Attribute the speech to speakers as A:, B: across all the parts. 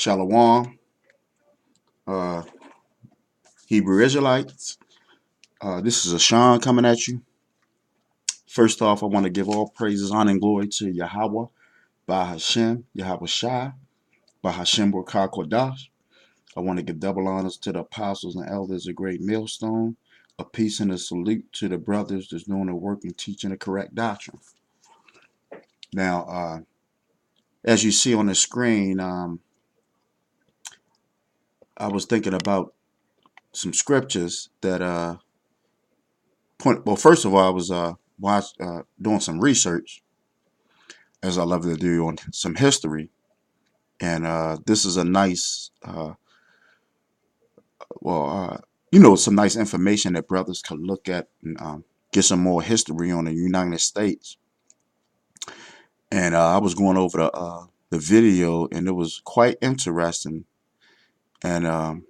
A: Shalom, uh, Hebrew Israelites. This is Ashan coming at you. First off, I want to give all praises, honor, and glory to Yahweh, Bahashem, Yahweh Shai, Bahashem Burkah Kodash. I want to give double honors to the apostles and elders of Great Millstone. A peace and a salute to the brothers that's doing the work and teaching the correct doctrine. Now, as you see on the screen, I was thinking about some scriptures that point. Well, first of all, I was doing some research, as I love to do, on some history, and this is a nice, well, some nice information that brothers could look at and get some more history on the United States. And I was going over the video, and it was quite interesting. And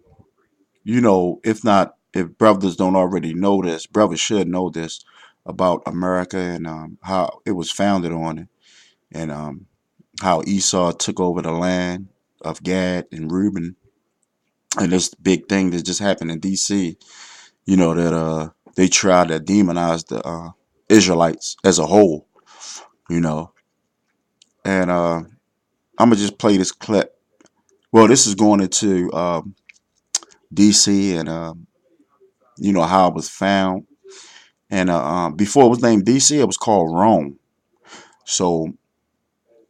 A: if brothers don't already know this, brothers should know this about America and how it was founded on it, and how Esau took over the land of Gad and Reuben, and this big thing that just happened in D.C. That they tried to demonize the Israelites as a whole. You know, and I'm gonna just play this clip. Well, this is going into D.C. and how it was found. And before it was named D.C., it was called Rome. So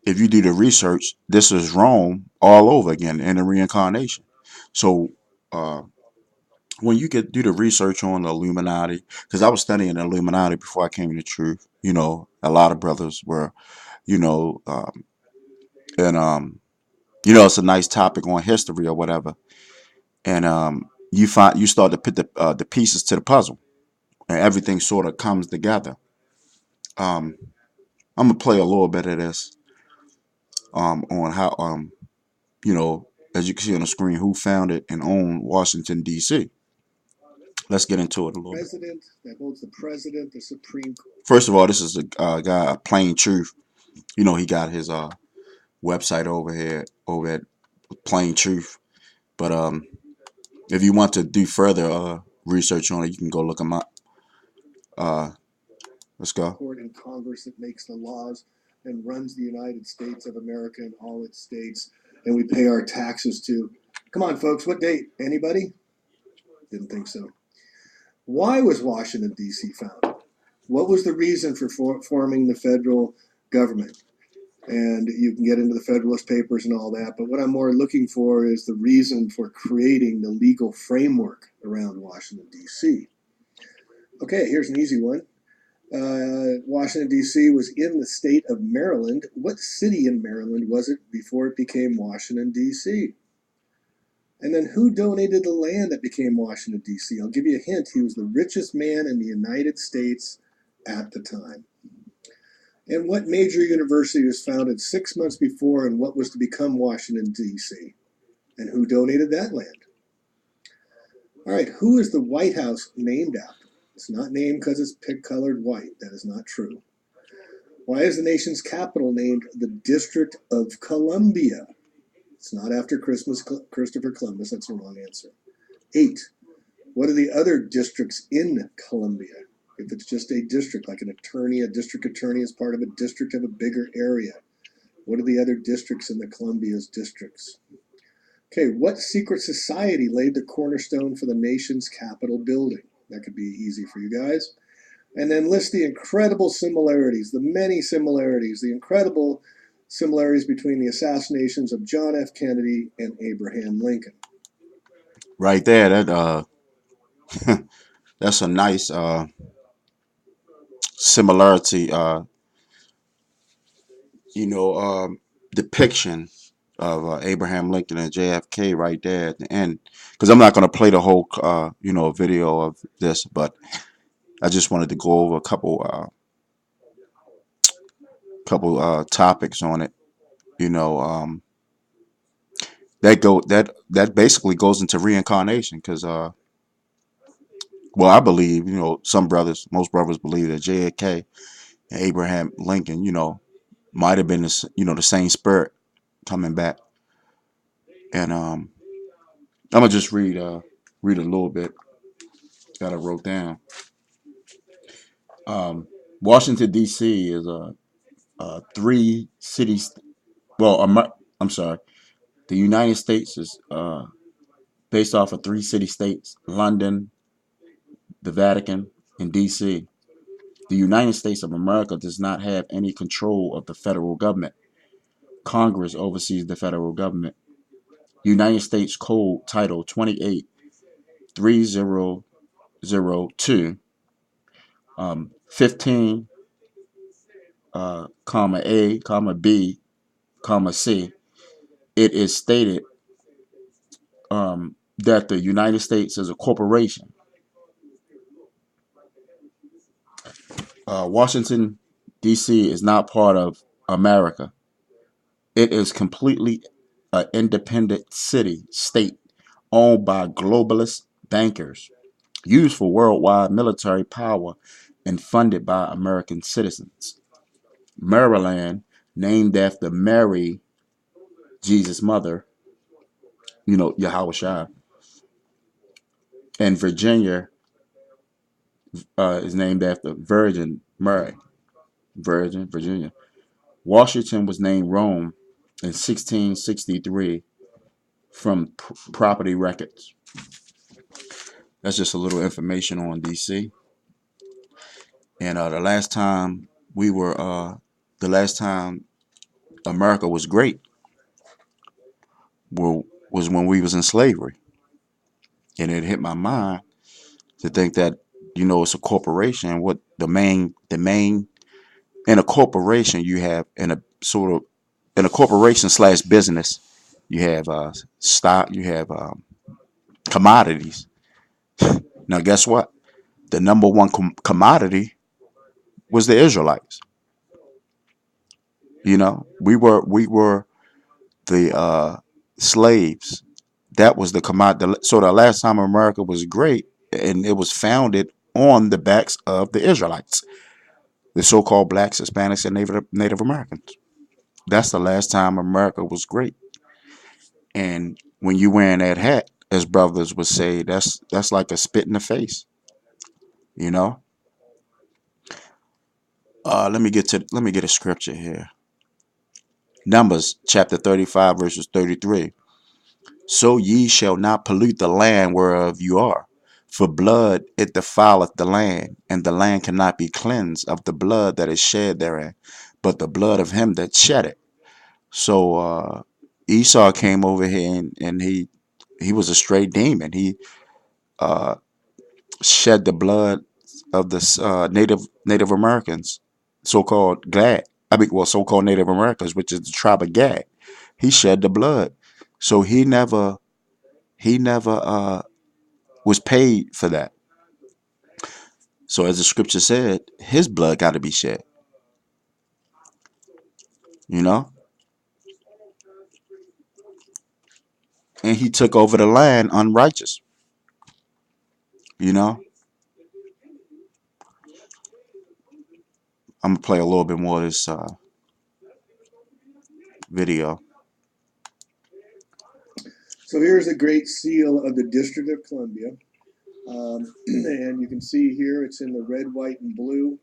A: if you do the research, this is Rome all over again in the reincarnation. So uh, when you get do the research on the Illuminati, because I was studying the Illuminati before I came to truth. A lot of brothers were, you know, and it's a nice topic on history or whatever. And you start to put the pieces to the puzzle, and everything sort of comes together. Um, I'm gonna play a little bit of this on how as you can see on the screen, who founded and owned Washington D.C. Let's get into it a little bit. President that holds the president, the Supreme Court. First of all, this is a guy, Plain Truth. He got his website over at Plain Truth. But if you want to do further research on it, you can go look him up. Let's go. Court and Congress that makes the laws and runs the United States of America and all its states, and we pay our taxes to. Come on, folks. What date? Anybody? Didn't think so. Why was Washington, D.C. founded? What was the reason for forming the federal government? And you can get into the Federalist Papers and all that, but what I'm more looking for is the reason for creating the legal framework around Washington, D.C. Okay, here's an easy one. Washington, D.C. was in the state of Maryland. What city in Maryland was it before it became Washington, D.C.? And then who donated the land that became Washington, D.C.? I'll give you a hint. He was the richest man in the United States at the time. And what major university was founded 6 months before and what was to become Washington, D.C.? And who donated that land? All right, who is the White House named after? It's not named because it's pig-colored white. That is not true. Why is the nation's capital named the District of Columbia? It's not after Christopher Columbus. That's the wrong answer. 8. What are the other districts in Columbia? If it's just a district, like an attorney, a district attorney is part of a district of a bigger area. What are the other districts in the Columbia's districts? Okay, what secret society laid the cornerstone for the nation's Capitol building? That could be easy for you guys. And then list the incredible similarities, the many similarities, the incredible similarities between the assassinations of John F. Kennedy and Abraham Lincoln. Right there, that that's a nice similarity, depiction of Abraham Lincoln and JFK right there at the end. Because I'm not going to play the whole, video of this, but I just wanted to go over a couple topics on it. That basically goes into reincarnation because I believe most brothers believe that JFK and Abraham Lincoln might have been the same spirit coming back.
B: And I'm gonna just read a little bit that I wrote down. Um, Washington D.C. is a three cities. Well, I'm sorry. The United States is based off of three city states: London, the Vatican, and D.C. The United States of America does not have any control of the federal government. Congress oversees the federal government. United States Code Title 283002, 15, comma A, comma B, comma C. It is stated that the United States is a corporation. Washington, D.C. is not part of America. It is completely an independent city, state, owned by globalist bankers, used for worldwide military power, and funded by American citizens. Maryland, named after Mary, Jesus' mother, Yahweh Shai, and Virginia is named after Virgin Mary, Virgin, Virginia. Washington was named Rome in 1663 from property records. That's just a little information on DC. And the last time America was great was when we was in slavery. And it hit my mind to think that, it's a corporation. What the main in a corporation you have in a corporation slash business, you have stock, you have commodities. Now, guess what? The number one commodity was the Israelites. We were the slaves. That was the commodity. So the last time America was great, and it was founded on the backs of the Israelites, the so-called blacks, Hispanics, and Native Americans. That's the last time America was great. And when you wearing that hat, as brothers would say, that's like a spit in the face. You know. Let me get a scripture here. Numbers chapter 35 verses 33. So ye shall not pollute the land whereof you are. For blood it defileth the land, and the land cannot be cleansed of the blood that is shed therein, but the blood of him that shed it. So Esau came over here, and he was a straight demon. He uh, shed the blood of the Native Americans, so-called Gad. So-called Native Americans, which is the tribe of Gad. He shed the blood, so he never was paid for that. So as the scripture said, his blood got to be shed. You know, and he took over the land unrighteous. You know, I'm gonna play a little bit more of this video.
A: So here's a great seal of the District of Columbia. And you can see here it's in the red, white, and blue.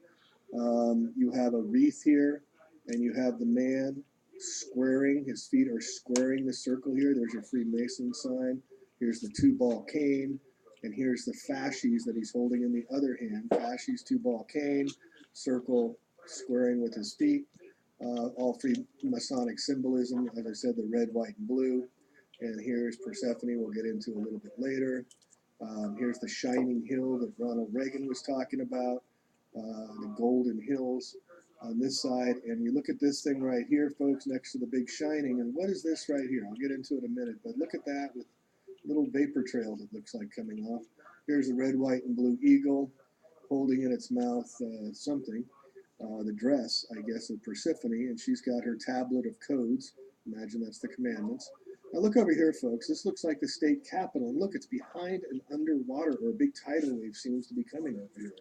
A: You have a wreath here, and you have the man squaring. His feet are squaring the circle here. There's your Freemason sign. Here's the two-ball cane, and here's the fasces that he's holding in the other hand. Fasces, two-ball cane, circle squaring with his feet. All Freemasonic symbolism, as I said, the red, white, and blue. And here's Persephone, we'll get into a little bit later. Here's the shining hill that Ronald Reagan was talking about, the Golden Hills on this side. And you look at this thing right here, folks, next to the big shining. And what is this right here? I'll get into it in a minute. But look at that with little vapor trails, it looks like, coming off. Here's a red, white, and blue eagle holding in its mouth something. The dress, I guess, of Persephone, and she's got her tablet of codes. Imagine that's the commandments. Now look over here, folks. This looks like the state capitol. And look, it's behind an underwater, or a big tidal wave seems to be coming over here.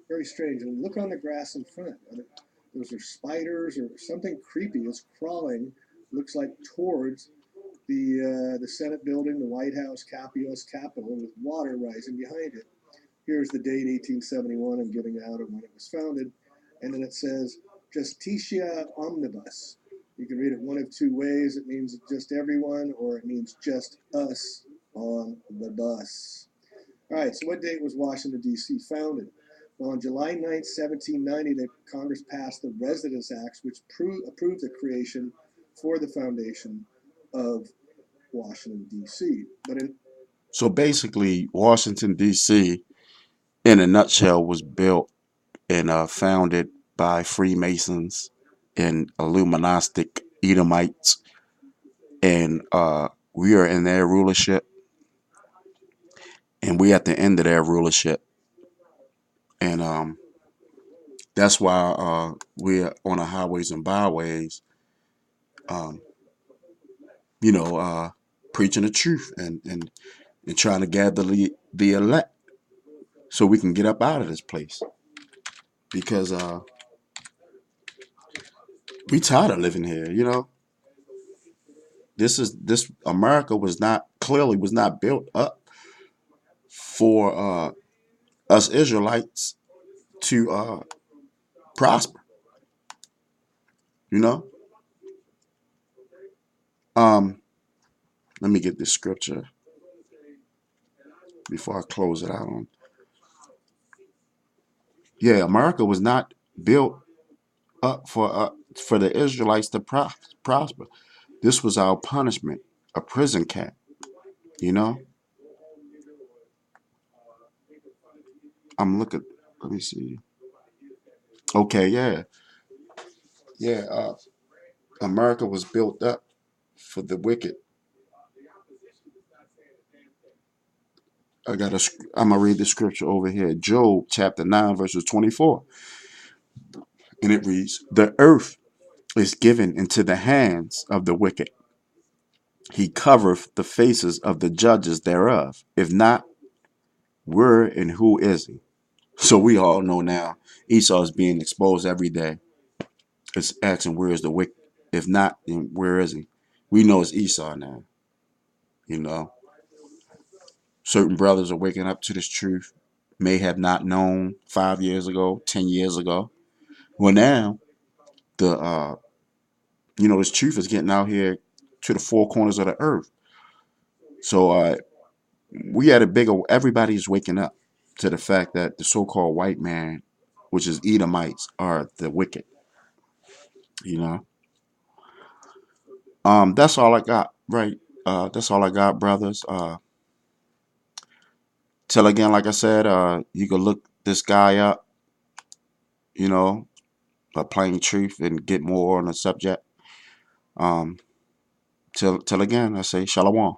A: Very strange. And look on the grass in front. Those are spiders or something creepy is crawling, looks like, towards the Senate building, the White House, U.S. Capitol, with water rising behind it. Here's the date, 1871. I'm giving out of when it was founded. And then it says, Justitia Omnibus. You can read it one of two ways. It means just everyone, or it means just us on the bus. All right, so what date was Washington, D.C. founded? Well, on July 9th, 1790, the Congress passed the Residence Acts, which approved the creation for the foundation of Washington, D.C.
B: So basically, Washington, D.C., in a nutshell, was built and founded by Freemasons and Illuministic Edomites, and we are in their rulership, and we at the end of their rulership, and that's why we're on the highways and byways, um, preaching the truth and trying to gather the elect so we can get up out of this place, because we tired of living here. This America was not built up for us Israelites to prosper. You know. Um, Let me get this scripture before I close it out on. Yeah, America was not built up for the Israelites to prosper. This was our punishment, a prison camp. You know. I'm looking. Let me see. Okay, yeah, yeah. America was built up for the wicked. I'm gonna read the scripture over here. Job chapter 9, verses 24. And it reads, the earth is given into the hands of the wicked. He covereth the faces of the judges thereof. If not, where and who is he? So we all know now Esau is being exposed every day. It's asking, where is the wicked? If not, then where is he? We know it's Esau now. You know, certain brothers are waking up to this truth, may have not known 5 years ago, 10 years ago. Well, now the this truth is getting out here to the four corners of the earth. So we had a bigger. Everybody's waking up to the fact that the so-called white man, which is Edomites, are the wicked. You know. That's all I got. Right. That's all I got, brothers. Till again, like I said, you can look this guy up. You know, Plain Truth, and get more on the subject. Um, till again, I say shalom.